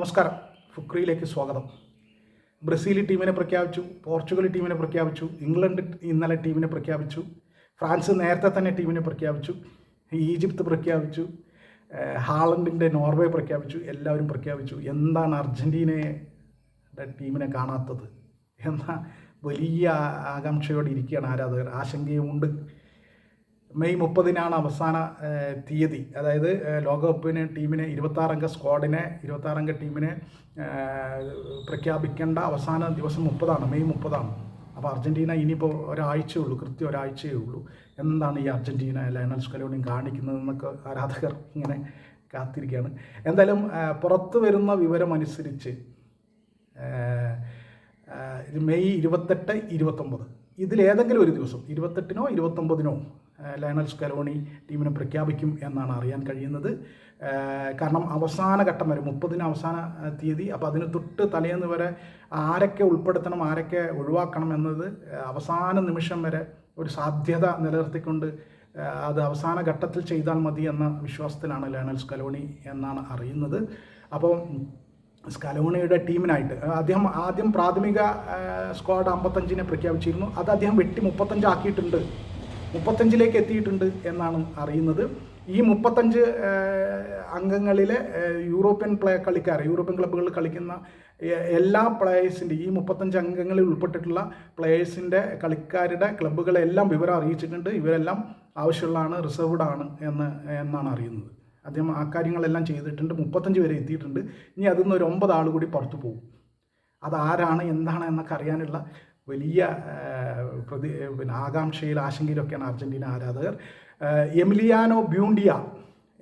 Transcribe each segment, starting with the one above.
നമസ്കാരം. ഫുക്രിയിലേക്ക് സ്വാഗതം. ബ്രസീൽ ടീമിനെ പ്രഖ്യാപിച്ചു, പോർച്ചുഗൽ ടീമിനെ പ്രഖ്യാപിച്ചു, ഇംഗ്ലണ്ട് ഇന്നലെ ടീമിനെ പ്രഖ്യാപിച്ചു, ഫ്രാൻസ് നേരത്തെ തന്നെ ടീമിനെ പ്രഖ്യാപിച്ചു, ഈജിപ്ത് പ്രഖ്യാപിച്ചു, ഹാളണ്ടിൻ്റെ നോർവേ പ്രഖ്യാപിച്ചു, എല്ലാവരും പ്രഖ്യാപിച്ചു. എന്താണ് അർജൻറ്റീനയുടെ ടീമിനെ കാണാത്തത് എന്ന വലിയ ആകാംക്ഷയോടെ ഇരിക്കുകയാണ് ആരാധകർ. ആശങ്കയുമുണ്ട്. മെയ് 30 അവസാന തീയതി, അതായത് ലോകകപ്പിന് ടീമിനെ 26 അംഗ ടീമിനെ പ്രഖ്യാപിക്കേണ്ട അവസാന ദിവസം 30 മെയ് 30. അപ്പോൾ അർജൻറ്റീന ഇനിയിപ്പോൾ ഒരാഴ്ചയേ ഉള്ളൂ, കൃത്യം ഒരാഴ്ചയേ ഉള്ളൂ. എന്താണ് ഈ അർജൻറ്റീന ലയണൽ സ്കലോണിയും കാണിക്കുന്നതെന്നൊക്കെ ആരാധകർ ഇങ്ങനെ കാത്തിരിക്കുകയാണ്. എന്തായാലും പുറത്തു വരുന്ന വിവരമനുസരിച്ച് മെയ് 28, 29 ഇതിലേതെങ്കിലും ഒരു ദിവസം 28നോ 29നോ ലയണൽ സ്കലോണി ടീമിനെ പ്രഖ്യാപിക്കും എന്നാണ് അറിയാൻ കഴിയുന്നത്. കാരണം അവസാന ഘട്ടം വരെ 30 അവസാന തീയതി, അപ്പോൾ അതിന് തൊട്ട് തലേന്ന് വരെ ആരൊക്കെ ഉൾപ്പെടുത്തണം ആരൊക്കെ ഒഴിവാക്കണം എന്നത് അവസാന നിമിഷം വരെ ഒരു സാധ്യത നിലനിർത്തിക്കൊണ്ട് അത് അവസാന ഘട്ടത്തിൽ ചെയ്താൽ മതി എന്ന വിശ്വാസത്തിലാണ് ലയണൽ സ്കലോണി എന്നാണ് അറിയുന്നത്. അപ്പോൾ സ്കലോണിയുടെ ടീമിനായിട്ട് അദ്ദേഹം ആദ്യം പ്രാഥമിക സ്ക്വാഡ് 55 പ്രഖ്യാപിച്ചിരുന്നു. അത് അദ്ദേഹം വെട്ടി 35 ആക്കിയിട്ടുണ്ട്, 35ലേക്ക് എത്തിയിട്ടുണ്ട് എന്നാണ് അറിയുന്നത്. ഈ 35 അംഗങ്ങളിലെ യൂറോപ്യൻ യൂറോപ്യൻ ക്ലബ്ബുകളിൽ കളിക്കുന്ന എല്ലാ പ്ലേയേഴ്സിൻ്റെ, ഈ 35 അംഗങ്ങളിൽ ഉൾപ്പെട്ടിട്ടുള്ള പ്ലേയേഴ്സിൻ്റെ കളിക്കാരുടെ ക്ലബ്ബുകളെല്ലാം വിവരം അറിയിച്ചിട്ടുണ്ട്. ഇവരെല്ലാം ആവശ്യമുള്ളതാണ്, റിസർവ്ഡ് ആണ് എന്നാണ് അറിയുന്നത്. അദ്ദേഹം ആ കാര്യങ്ങളെല്ലാം ചെയ്തിട്ടുണ്ട്. 35 വരെ എത്തിയിട്ടുണ്ട്. ഇനി അതിൽ നിന്ന് ഒരു 9 ആൾ കൂടി പുറത്തു പോകും. അതാരാണ് എന്താണ് എന്നൊക്കെ അറിയാനുള്ള വലിയ ആകാംക്ഷയിൽ ആശങ്കയിലൊക്കെയാണ് അർജൻറ്റീന ആരാധകർ. എമിലിയാനോ ബ്യൂണ്ടിയ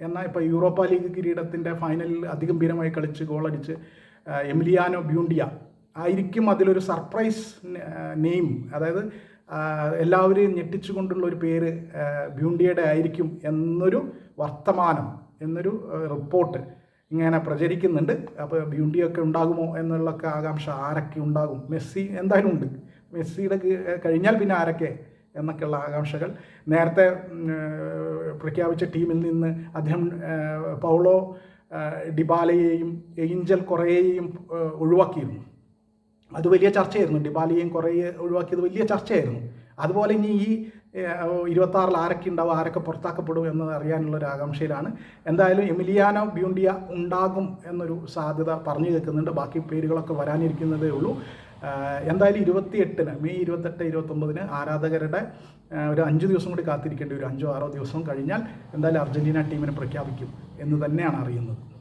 എന്ന ഇപ്പോൾ യൂറോപ്പ ലീഗ് കിരീടത്തിൻ്റെ ഫൈനലിൽ അതിഗംഭീരമായി കളിച്ച് ഗോളടിച്ച് എമിലിയാനോ ബ്യൂണ്ടിയ ആയിരിക്കും അതിലൊരു സർപ്രൈസ് നെയിം, അതായത് എല്ലാവരെയും ഞെട്ടിച്ചുകൊണ്ടുള്ള ഒരു പേര് ബ്യൂണ്ടിയയുടെ ആയിരിക്കും എന്നൊരു വർത്തമാനം, എന്നൊരു റിപ്പോർട്ട് ഇങ്ങനെ പ്രചരിക്കുന്നുണ്ട്. അപ്പോൾ ബ്യൂണ്ടിയൊക്കെ ഉണ്ടാകുമോ എന്നുള്ളൊക്കെ ആകാംക്ഷ. ആരൊക്കെ ഉണ്ടാകും? മെസ്സി എന്തായാലും ഉണ്ട്, മെസ്സിയുടെ കഴിഞ്ഞാൽ പിന്നെ ആരൊക്കെ എന്നൊക്കെയുള്ള ആകാംക്ഷകൾ. നേരത്തെ പ്രഖ്യാപിച്ച ടീമിൽ നിന്ന് അദ്ദേഹം പൗളോ ഡിബാലയെയും ഏഞ്ചൽ കൊറേയെയും ഒഴിവാക്കിയിരുന്നു. അത് വലിയ ചർച്ചയായിരുന്നു. ഡിബാലയെയും കൊറേയെ ഒഴിവാക്കിയത് വലിയ ചർച്ചയായിരുന്നു. അതുപോലെ ഇനി ഈ 26 ആരൊക്കെ ഉണ്ടാവും, ആരൊക്കെ പുറത്താക്കപ്പെടും എന്നത് അറിയാനുള്ളൊരു ആകാംക്ഷയിലാണ്. എന്തായാലും എമിലിയാനോ ബ്യൂണ്ടിയ ഉണ്ടാകും എന്നൊരു സാധ്യത പറഞ്ഞു കേൾക്കുന്നുണ്ട്. ബാക്കി പേരുകളൊക്കെ വരാനിരിക്കുന്നതേ ഉള്ളൂ. എന്തായാലും 28 മെയ് 28, 29 ആരാധകരുടെ ഒരു 5 ദിവസം കൂടി കാത്തിരിക്കേണ്ടി വരും. 5 or 6 ദിവസം കഴിഞ്ഞാൽ എന്തായാലും അർജൻറ്റീന ടീമിനെ പ്രഖ്യാപിക്കും എന്ന് തന്നെയാണ് അറിയുന്നത്.